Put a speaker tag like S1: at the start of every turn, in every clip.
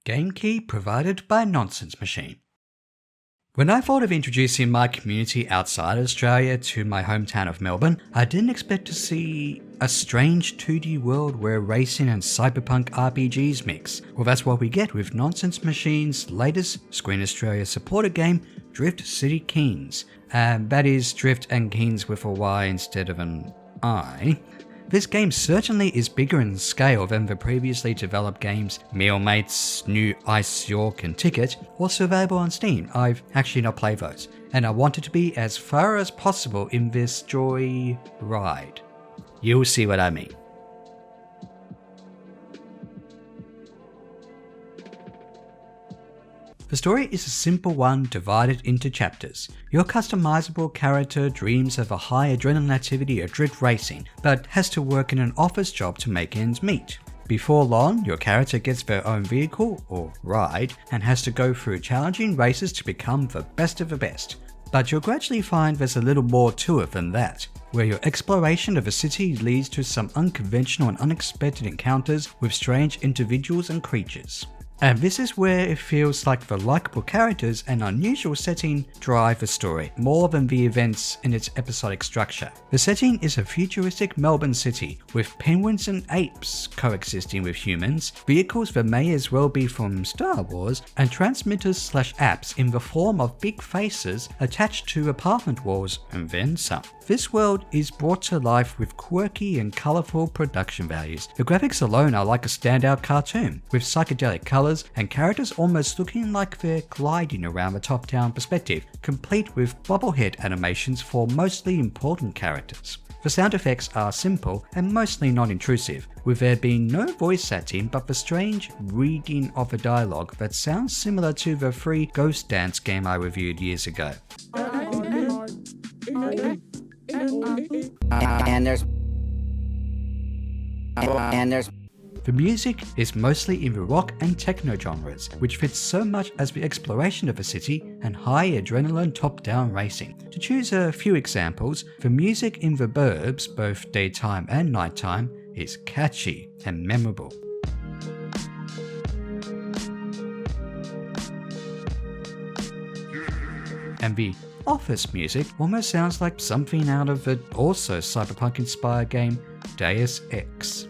S1: Game key provided by Nonsense Machine. When I thought of introducing my community outside Australia to my hometown of Melbourne, I didn't expect to see a strange 2D world where racing and cyberpunk RPGs mix. Well, that's what we get with Nonsense Machine's latest Screen Australia supported game, Dryft City Kyngs. That is Drift and Kings with a Y instead of an I. This game certainly is bigger in scale than the previously developed games Mealmates, New Ice York and Ticket, also available on Steam. I've actually not played those, and I wanted to be as far as possible in this joy ride. You'll see what I mean. The story is a simple one divided into chapters. Your customizable character dreams of a high adrenaline activity of drift racing, but has to work in an office job to make ends meet. Before long, your character gets their own vehicle, or ride, and has to go through challenging races to become the best of the best. But you'll gradually find there's a little more to it than that, where your exploration of a city leads to some unconventional and unexpected encounters with strange individuals and creatures. And this is where it feels like the likable characters and unusual setting drive the story, more than the events in its episodic structure. The setting is a futuristic Melbourne city, with penguins and apes coexisting with humans, vehicles that may as well be from Star Wars, and transmitters/apps in the form of big faces attached to apartment walls, and then some. This world is brought to life with quirky and colourful production values. The graphics alone are like a standout cartoon, with psychedelic colours and characters almost looking like they're gliding around the top-down perspective, complete with bobblehead animations for mostly important characters. The sound effects are simple and mostly non-intrusive, with there being no voice acting but the strange reading of the dialogue that sounds similar to the free Ghost Dance game I reviewed years ago. The music is mostly in the rock and techno genres, which fits so much as the exploration of a city and high adrenaline top-down racing. To choose a few examples, the music in the burbs, both daytime and nighttime, is catchy and memorable. And the office music almost sounds like something out of the also cyberpunk-inspired game Deus Ex.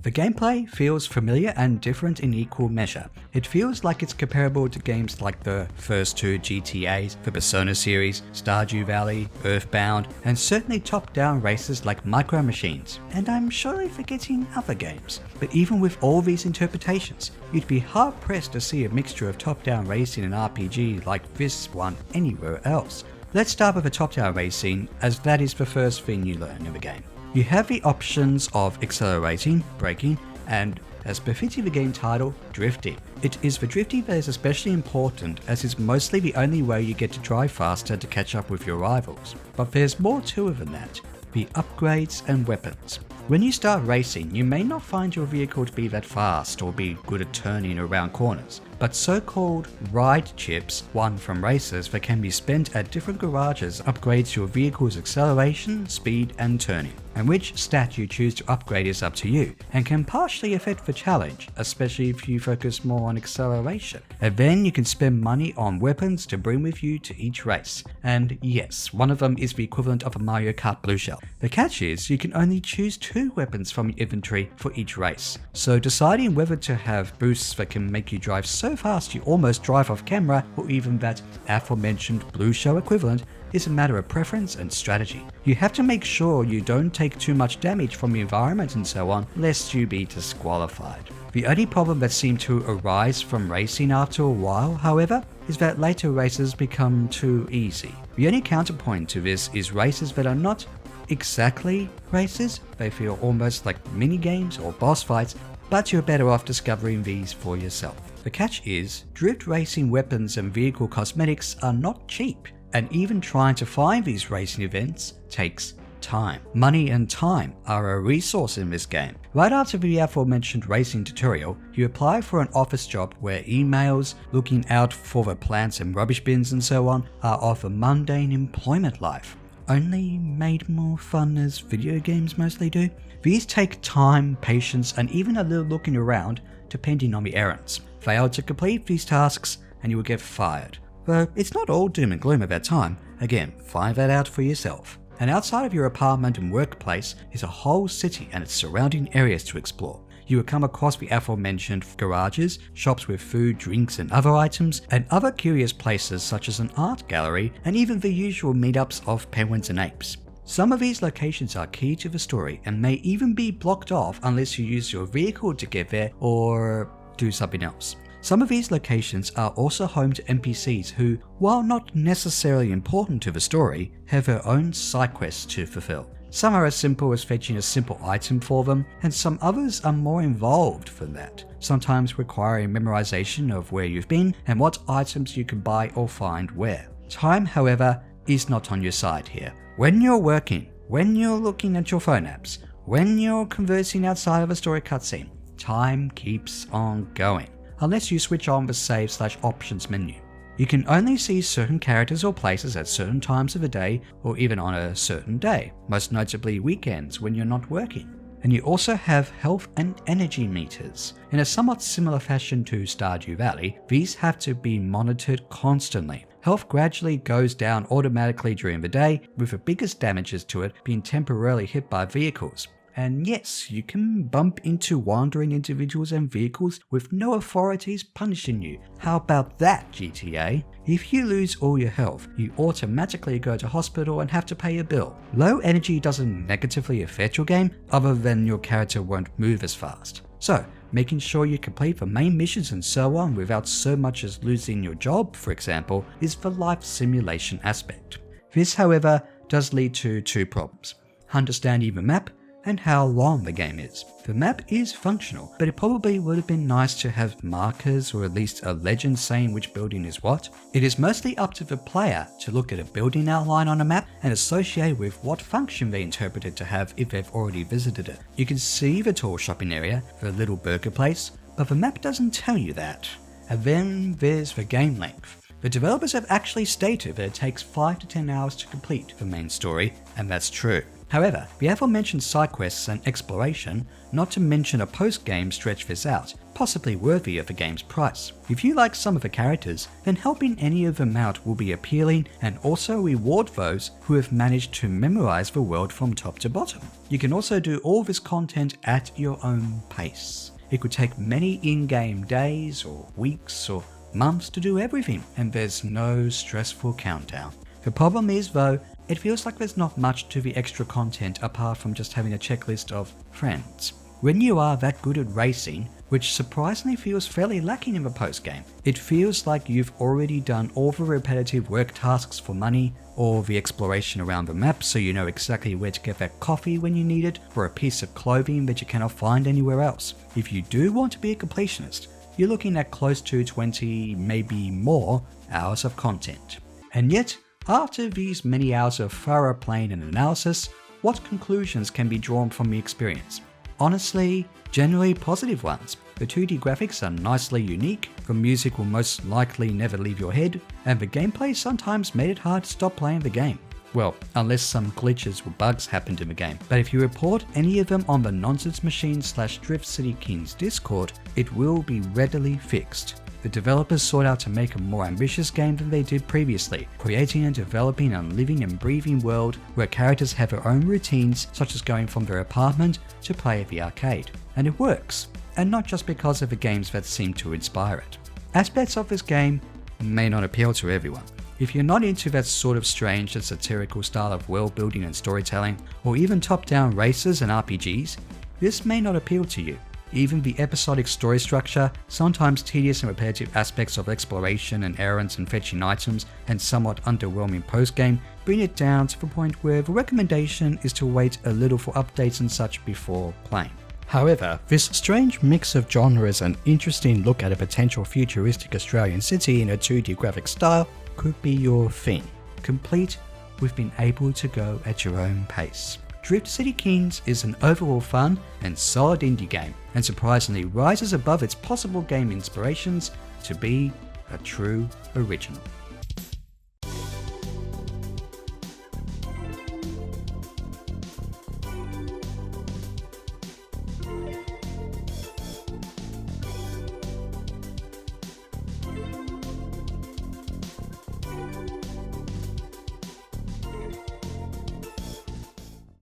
S1: The gameplay feels familiar and different in equal measure. It feels like it's comparable to games like the first two GTAs, the Persona series, Stardew Valley, Earthbound, and certainly top-down races like Micro Machines. And I'm surely forgetting other games. But even with all these interpretations, you'd be hard-pressed to see a mixture of top-down racing and RPG like this one anywhere else. Let's start with the top-down racing, as that is the first thing you learn in the game. You have the options of accelerating, braking, and, as befitting the game title, drifting. It is the drifting that is especially important, as it's mostly the only way you get to drive faster to catch up with your rivals. But there's more to it than that: the upgrades and weapons. When you start racing, you may not find your vehicle to be that fast or be good at turning around corners, but so-called ride chips, won from races that can be spent at different garages, upgrades your vehicle's acceleration, speed and turning. And which stat you choose to upgrade is up to you, and can partially affect the challenge, especially if you focus more on acceleration. And then you can spend money on weapons to bring with you to each race. And yes, one of them is the equivalent of a Mario Kart Blue Shell. The catch is, you can only choose 2 weapons from your inventory for each race. So deciding whether to have boosts that can make you drive so fast you almost drive off camera, or even that aforementioned Blue Shell equivalent, is a matter of preference and strategy. You have to make sure you don't take too much damage from the environment and so on, lest you be disqualified. The only problem that seemed to arise from racing after a while, however, is that later races become too easy. The only counterpoint to this is races that are not exactly races. They feel almost like mini-games or boss fights, but you're better off discovering these for yourself. The catch is, drift racing weapons and vehicle cosmetics are not cheap, and even trying to find these racing events takes time. Money and time are a resource in this game. Right after the aforementioned racing tutorial, you apply for an office job where emails, looking out for the plants and rubbish bins and so on are of a mundane employment life. Only made more fun as video games mostly do. These take time, patience, and even a little looking around depending on the errands. Fail to complete these tasks and you will get fired. Though it's not all doom and gloom at that time. Again, find that out for yourself. And outside of your apartment and workplace is a whole city and its surrounding areas to explore. You will come across the aforementioned garages, shops with food, drinks and other items, and other curious places such as an art gallery and even the usual meetups of penguins and apes. Some of these locations are key to the story and may even be blocked off unless you use your vehicle to get there or do something else. Some of these locations are also home to NPCs who, while not necessarily important to the story, have their own side quests to fulfill. Some are as simple as fetching a simple item for them, and some others are more involved than that, sometimes requiring memorization of where you've been and what items you can buy or find where. Time, however, is not on your side here. When you're working, when you're looking at your phone apps, when you're conversing outside of a story cutscene, time keeps on going. Unless you switch on the save/options menu. You can only see certain characters or places at certain times of the day or even on a certain day, most notably weekends when you're not working. And you also have health and energy meters. In a somewhat similar fashion to Stardew Valley, these have to be monitored constantly. Health gradually goes down automatically during the day, with the biggest damages to it being temporarily hit by vehicles. And yes, you can bump into wandering individuals and vehicles with no authorities punishing you. How about that, GTA? If you lose all your health, you automatically go to hospital and have to pay a bill. Low energy doesn't negatively affect your game, other than your character won't move as fast. So, making sure you complete the main missions and so on without so much as losing your job, for example, is the life simulation aspect. This, however, does lead to two problems: understanding the map and how long the game is. The map is functional, but it probably would have been nice to have markers or at least a legend saying which building is what. It is mostly up to the player to look at a building outline on a map and associate with what function they interpret it to have if they've already visited it. You can see the tall shopping area, the little burger place, but the map doesn't tell you that. And then there's the game length. The developers have actually stated that it takes 5 to 10 hours to complete the main story, and that's true. However, the aforementioned side quests and exploration, not to mention a post-game, stretch this out, possibly worthy of the game's price. If you like some of the characters, then helping any of them out will be appealing and also reward those who have managed to memorize the world from top to bottom. You can also do all this content at your own pace. It could take many in-game days or weeks or months to do everything, and there's no stressful countdown. The problem is though, it feels like there's not much to the extra content apart from just having a checklist of friends. When you are that good at racing, which surprisingly feels fairly lacking in the post-game, it feels like you've already done all the repetitive work tasks for money, or the exploration around the map so you know exactly where to get that coffee when you need it, or a piece of clothing that you cannot find anywhere else. If you do want to be a completionist, you're looking at close to 20, maybe more, hours of content. And yet, after these many hours of thorough playing and analysis, what conclusions can be drawn from the experience? Honestly, generally positive ones. The 2D graphics are nicely unique, the music will most likely never leave your head, and the gameplay sometimes made it hard to stop playing the game. Well, unless some glitches or bugs happened in the game. But if you report any of them on the Nonsense Machine/Dryft City Kyngs Discord, it will be readily fixed. The developers sought out to make a more ambitious game than they did previously, creating and developing a living and breathing world where characters have their own routines, such as going from their apartment to play at the arcade. And it works, and not just because of the games that seem to inspire it. Aspects of this game may not appeal to everyone. If you're not into that sort of strange and satirical style of world building and storytelling, or even top-down races and RPGs, this may not appeal to you. Even the episodic story structure, sometimes tedious and repetitive aspects of exploration and errands and fetching items, and somewhat underwhelming post-game, bring it down to the point where the recommendation is to wait a little for updates and such before playing. However, this strange mix of genres and interesting look at a potential futuristic Australian city in a 2D graphic style could be your thing. Complete with being able to go at your own pace. Dryft City Kyngs is an overall fun and solid indie game, and surprisingly rises above its possible game inspirations to be a true original.